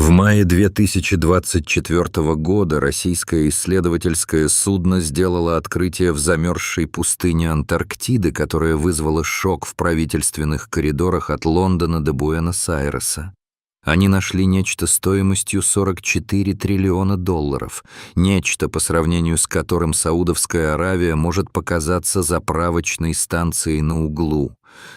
В мае 2024 года российское исследовательское судно сделало открытие в замерзшей пустыне Антарктиды, которое вызвало шок в правительственных коридорах от Лондона до Буэнос-Айреса. Они нашли нечто стоимостью $44 триллиона, нечто, по сравнению с которым Саудовская Аравия может показаться заправочной станцией на углу.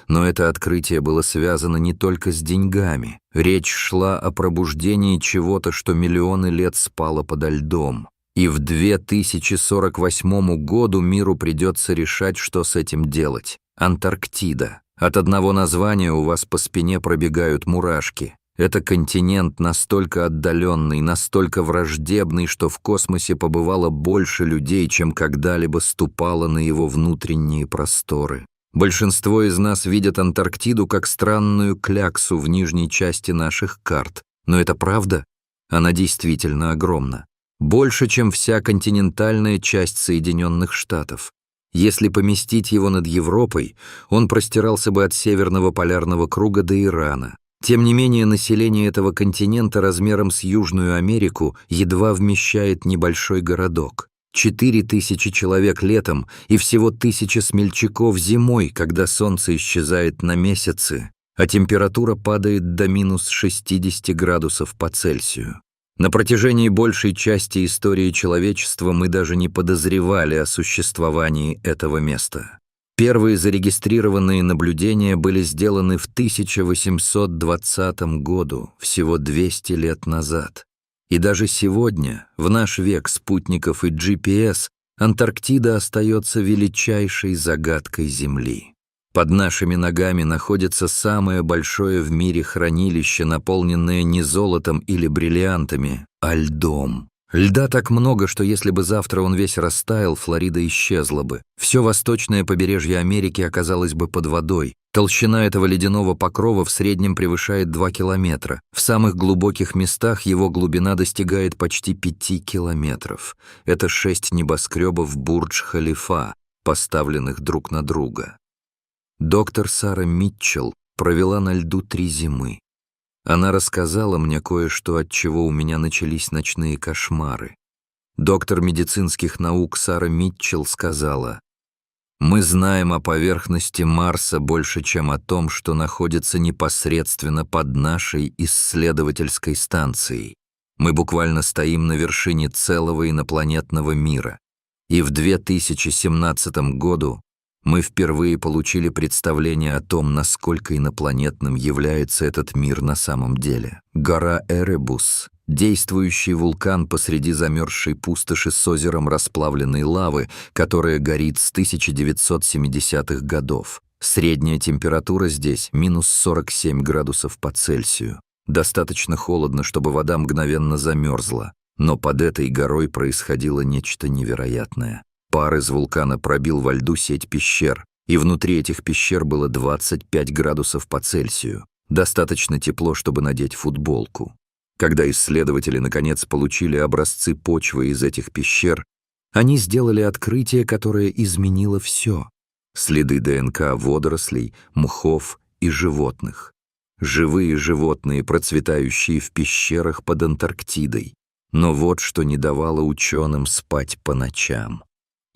Но это открытие было связано не только с деньгами. Речь шла о пробуждении чего-то, что миллионы лет спало подо льдом. И в 2048 году миру придется решать, что с этим делать. Антарктида. От одного названия у вас по спине пробегают мурашки. Это континент настолько отдаленный, настолько враждебный, что в космосе побывало больше людей, чем когда-либо ступало на его внутренние просторы. Большинство из нас видят Антарктиду как странную кляксу в нижней части наших карт. Но это правда? Она действительно огромна. Больше, чем вся континентальная часть Соединенных Штатов. Если поместить его над Европой, он простирался бы от Северного полярного круга до Ирана. Тем не менее, население этого континента размером с Южную Америку едва вмещает небольшой городок. 4000 человек летом и всего 1000 смельчаков зимой, когда солнце исчезает на месяцы, а температура падает до минус 60 градусов по Цельсию. На протяжении большей части истории человечества мы даже не подозревали о существовании этого места. Первые зарегистрированные наблюдения были сделаны в 1820 году, всего 200 лет назад. И даже сегодня, в наш век спутников и GPS, Антарктида остается величайшей загадкой Земли. Под нашими ногами находится самое большое в мире хранилище, наполненное не золотом или бриллиантами, а льдом. Льда так много, что если бы завтра он весь растаял, Флорида исчезла бы. Все восточное побережье Америки оказалось бы под водой. Толщина этого ледяного покрова в среднем превышает 2 километра. В самых глубоких местах его глубина достигает почти 5 километров. Это 6 небоскребов Бурдж-Халифа, поставленных друг на друга. Доктор Сара Митчелл провела на льду 3 зимы. Она рассказала мне кое-что, от чего у меня начались ночные кошмары. Доктор медицинских наук Сара Митчелл сказала: «Мы знаем о поверхности Марса больше, чем о том, что находится непосредственно под нашей исследовательской станцией. Мы буквально стоим на вершине целого инопланетного мира. И в 2017 году мы впервые получили представление о том, насколько инопланетным является этот мир на самом деле. Гора Эребус, действующий вулкан посреди замерзшей пустоши с озером расплавленной лавы, которая горит с 1970-х годов. Средняя температура здесь минус 47 градусов по Цельсию. Достаточно холодно, чтобы вода мгновенно замерзла. Но под этой горой происходило нечто невероятное. Пар из вулкана пробил во льду сеть пещер, и внутри этих пещер было 25 градусов по Цельсию. Достаточно тепло, чтобы надеть футболку. Когда исследователи наконец получили образцы почвы из этих пещер, они сделали открытие, которое изменило все. Следы ДНК водорослей, мхов и животных. Живые животные, процветающие в пещерах под Антарктидой. Но вот что не давало ученым спать по ночам.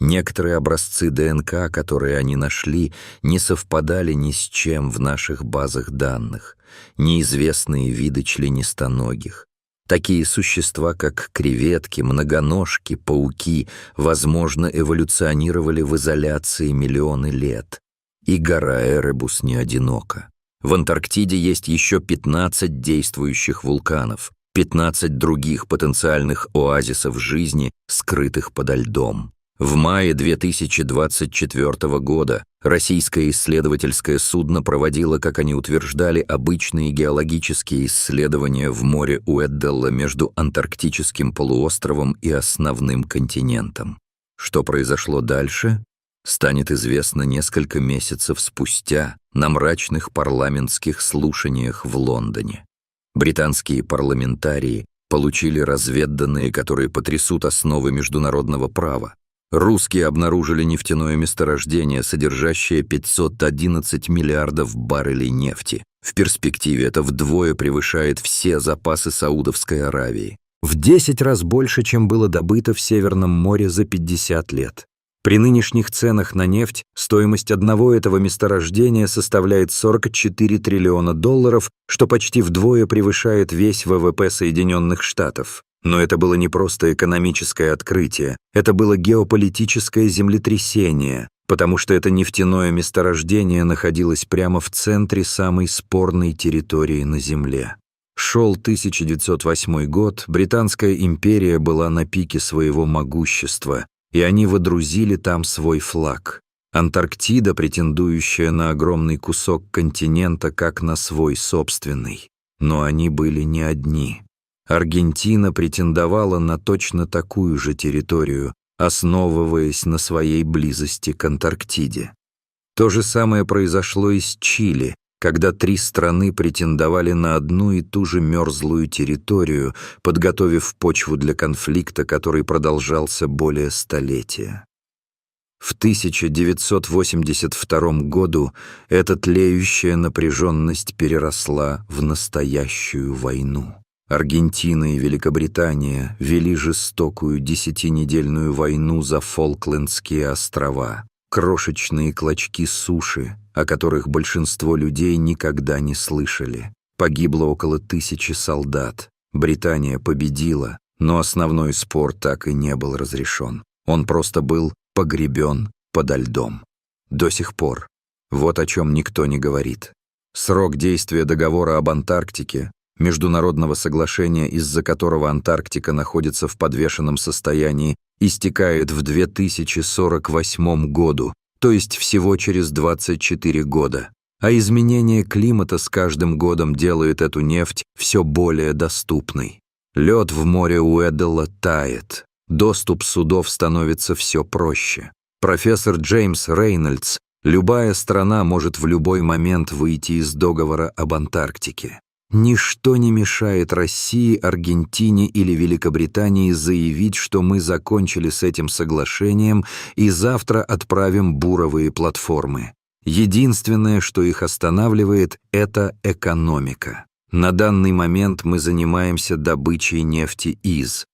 Некоторые образцы ДНК, которые они нашли, не совпадали ни с чем в наших базах данных. Неизвестные виды членистоногих. Такие существа, как креветки, многоножки, пауки, возможно, эволюционировали в изоляции миллионы лет. И гора Эребус не одинока. В Антарктиде есть еще 15 действующих вулканов, 15 других потенциальных оазисов жизни, скрытых подо льдом. В мае 2024 года российское исследовательское судно проводило, как они утверждали, обычные геологические исследования в море Уэдделла между Антарктическим полуостровом и основным континентом. Что произошло дальше, станет известно несколько месяцев спустя на мрачных парламентских слушаниях в Лондоне. Британские парламентарии получили разведданные, которые потрясут основы международного права. Русские обнаружили нефтяное месторождение, содержащее 511 миллиардов баррелей нефти. В перспективе это вдвое превышает все запасы Саудовской Аравии. В 10 раз больше, чем было добыто в Северном море за 50 лет. При нынешних ценах на нефть стоимость одного этого месторождения составляет $44 триллиона, что почти вдвое превышает весь ВВП Соединенных Штатов. Но это было не просто экономическое открытие, это было геополитическое землетрясение, потому что это нефтяное месторождение находилось прямо в центре самой спорной территории на Земле. Шел 1908 год, Британская империя была на пике своего могущества, и они водрузили там свой флаг. Антарктида, претендующая на огромный кусок континента как на свой собственный. Но они были не одни. Аргентина претендовала на точно такую же территорию, основываясь на своей близости к Антарктиде. То же самое произошло и с Чили, когда 3 страны претендовали на одну и ту же мерзлую территорию, подготовив почву для конфликта, который продолжался более столетия. В 1982 году эта тлеющая напряженность переросла в настоящую войну. Аргентина и Великобритания вели жестокую 10-недельную войну за Фолклендские острова, крошечные клочки суши, о которых большинство людей никогда не слышали. Погибло около 1000 солдат. Британия победила, но основной спор так и не был разрешен. Он просто был погребен подо льдом. До сих пор. Вот о чем никто не говорит. Срок действия договора об Антарктике, международного соглашения, из-за которого Антарктика находится в подвешенном состоянии, истекает в 2048 году, то есть всего через 24 года. А изменение климата с каждым годом делает эту нефть все более доступной. Лед в море Уэдделла тает. Доступ судов становится все проще. Профессор Джеймс Рейнольдс: любая страна может в любой момент выйти из договора об Антарктике. Ничто не мешает России, Аргентине или Великобритании заявить, что мы закончили с этим соглашением и завтра отправим буровые платформы. Единственное, что их останавливает, это экономика. На данный момент мы занимаемся добычей нефти из.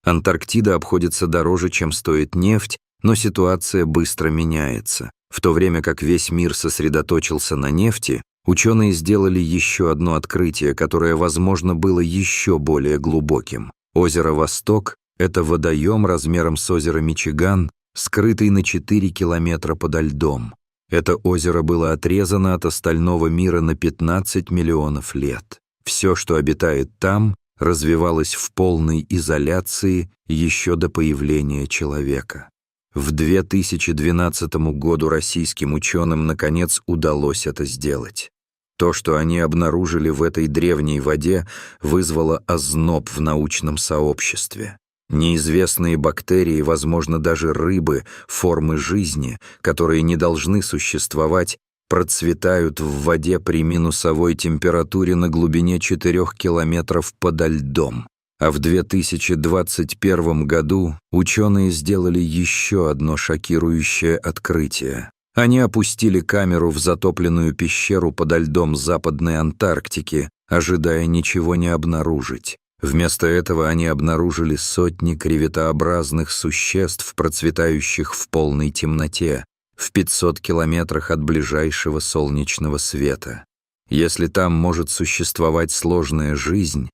Антарктида обходится дороже, чем стоит нефть, но ситуация быстро меняется. В то время как весь мир сосредоточился на нефти, ученые сделали еще одно открытие, которое, возможно, было еще более глубоким. Озеро Восток — это водоем размером с озеро Мичиган, скрытый на 4 километра подо льдом. Это озеро было отрезано от остального мира на 15 миллионов лет. Все, что обитает там, развивалось в полной изоляции еще до появления человека. В 2012 году российским ученым наконец удалось это сделать. То, что они обнаружили в этой древней воде, вызвало озноб в научном сообществе. Неизвестные бактерии, возможно, даже рыбы, формы жизни, которые не должны существовать, процветают в воде при минусовой температуре на глубине 4 километров подо льдом. А в 2021 году ученые сделали еще одно шокирующее открытие. Они опустили камеру в затопленную пещеру подо льдом Западной Антарктики, ожидая ничего не обнаружить. Вместо этого они обнаружили сотни креветообразных существ, процветающих в полной темноте, в 500 километрах от ближайшего солнечного света. Если там может существовать сложная жизнь,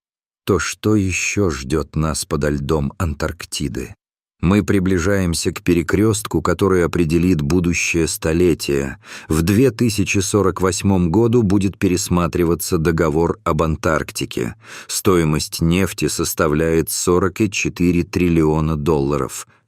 то что еще ждет нас подо льдом Антарктиды? Мы приближаемся к перекрестку, который определит будущее столетие. В 2048 году будет пересматриваться договор об Антарктике. Стоимость нефти составляет $44 триллиона.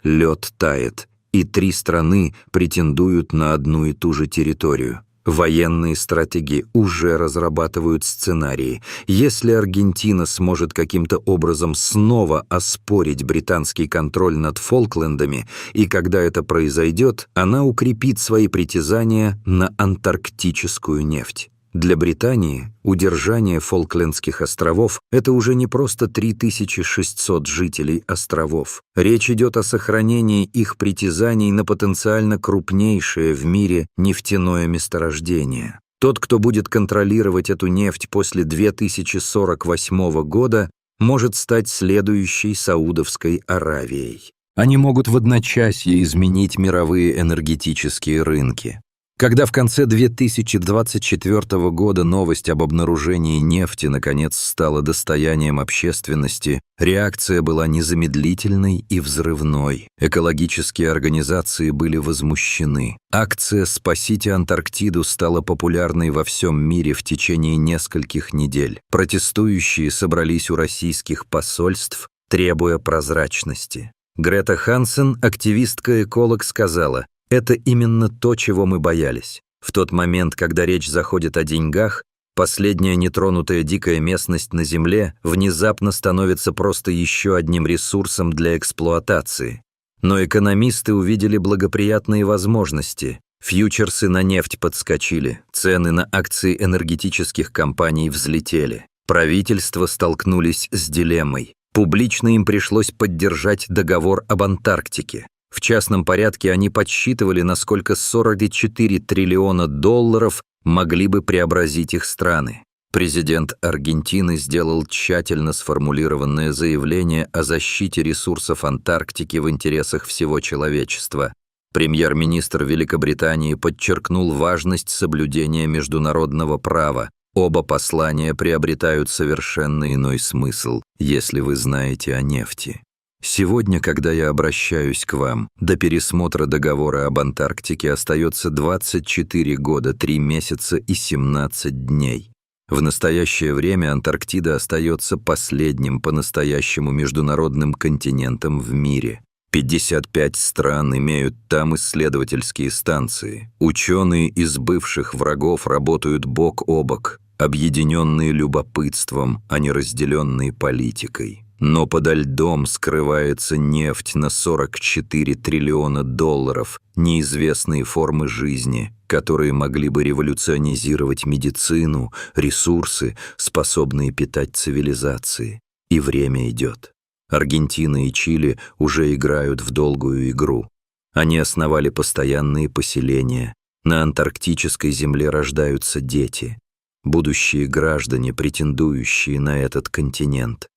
Лед тает, и 3 страны претендуют на одну и ту же территорию. Военные стратеги уже разрабатывают сценарии. Если Аргентина сможет каким-то образом снова оспорить британский контроль над Фолклендами, и когда это произойдет, она укрепит свои притязания на антарктическую нефть. Для Британии удержание Фолклендских островов – это уже не просто 3600 жителей островов. Речь идет о сохранении их притязаний на потенциально крупнейшее в мире нефтяное месторождение. Тот, кто будет контролировать эту нефть после 2048 года, может стать следующей Саудовской Аравией. Они могут в одночасье изменить мировые энергетические рынки. Когда в конце 2024 года новость об обнаружении нефти наконец стала достоянием общественности, реакция была незамедлительной и взрывной. Экологические организации были возмущены. Акция «Спасите Антарктиду» стала популярной во всем мире в течение нескольких недель. Протестующие собрались у российских посольств, требуя прозрачности. Грета Хансен, активистка-эколог, сказала: «Это именно то, чего мы боялись. В тот момент, когда речь заходит о деньгах, последняя нетронутая дикая местность на Земле внезапно становится просто еще одним ресурсом для эксплуатации. Но экономисты увидели благоприятные возможности. Фьючерсы на нефть подскочили, цены на акции энергетических компаний взлетели. Правительства столкнулись с дилеммой. Публично им пришлось поддержать договор об Антарктике. В частном порядке они подсчитывали, насколько 44 триллиона долларов могли бы преобразить их страны. Президент Аргентины сделал тщательно сформулированное заявление о защите ресурсов Антарктики в интересах всего человечества. Премьер-министр Великобритании подчеркнул важность соблюдения международного права. Оба послания приобретают совершенно иной смысл, если вы знаете о нефти. Сегодня, когда я обращаюсь к вам, до пересмотра договора об Антарктике остается 24 года, 3 месяца и 17 дней. В настоящее время Антарктида остается последним по-настоящему международным континентом в мире. 55 стран имеют там исследовательские станции. Ученые из бывших врагов работают бок о бок, объединенные любопытством, а не разделенные политикой. Но подо льдом скрывается нефть на 44 триллиона долларов, неизвестные формы жизни, которые могли бы революционизировать медицину, ресурсы, способные питать цивилизации. И время идет. Аргентина и Чили уже играют в долгую игру. Они основали постоянные поселения. На антарктической земле рождаются дети. Будущие граждане, претендующие на этот континент.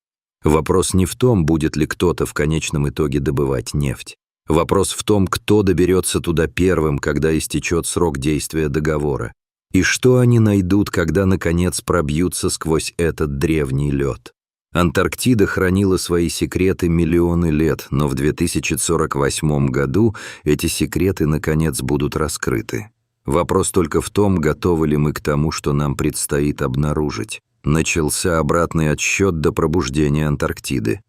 Вопрос не в том, будет ли кто-то в конечном итоге добывать нефть. Вопрос в том, кто доберется туда первым, когда истечет срок действия договора. И что они найдут, когда, наконец, пробьются сквозь этот древний лед. Антарктида хранила свои секреты миллионы лет, но в 2048 году эти секреты, наконец, будут раскрыты. Вопрос только в том, готовы ли мы к тому, что нам предстоит обнаружить. Начался обратный отсчет до пробуждения Антарктиды.